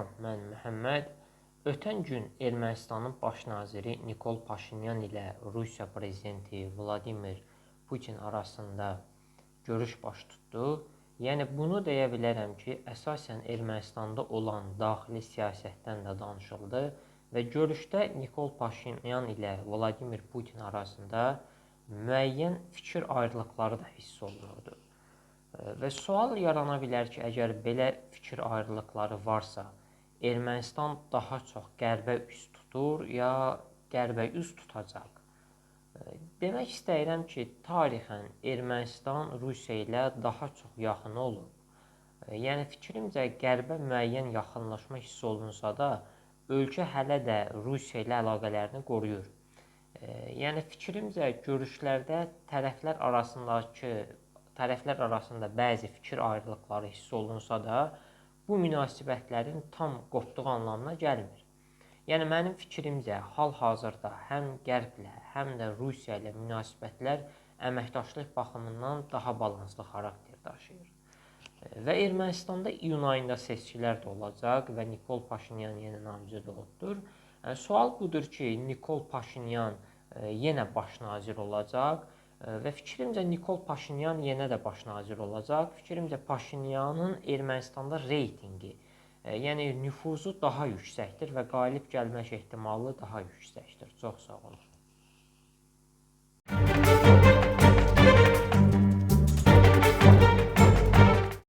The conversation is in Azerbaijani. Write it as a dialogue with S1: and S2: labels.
S1: Salam, mən Məhəmməd. Ötən gün Ermənistanın baş naziri Nikol Paşinyan ilə Rusiya prezidenti Vladimir Putin arasında görüş baş tutdu. Yəni bunu deyə bilərəm ki, əsasən Ermənistanda olan daxili siyasətdən də danışıldı və görüşdə Nikol Paşinyan ilə Vladimir Putin arasında müəyyən fikir ayrılıqları da hiss olunurdu. Və sual yarana bilər ki, əgər belə fikir ayrılıqları varsa, Ermənistan daha çox qərbə üz tutur, ya qərbə üz tutacaq? Demək istəyirəm ki, tarixən Ermənistan Rusiya ilə daha çox yaxın olub. Yəni fikrimcə qərbə müəyyən yaxınlaşma hiss olunsa da, ölkə hələ də Rusiya ilə əlaqələrini qoruyur. Yəni fikrimcə görüşlərdə tərəflər arasında bəzi fikir ayrılıqları hiss olunsa da, bu münasibətlərin tam qopduğu anlamına gəlmir. Yəni mənim fikrimcə hal-hazırda həm Qərblə, həm də Rusiya ilə münasibətlər əməkdaşlıq baxımından daha balanslı xarakter daşıyır. Və Ermənistanda iyun ayında seçkilər də olacaq və Nikol Paşinyan yenə namizəd olubdur. Sual budur ki, Nikol Paşinyan yenə baş nazir olacaq və fikrimcə Nikol Paşinyan yenə də baş nazir olacaq. Fikrimcə Paşinyanın Ermənistanda reytinqi, yəni nüfuzu daha yüksəkdir və qalib gəlmək ehtimalı daha yüksəkdir. Çox sağ olun.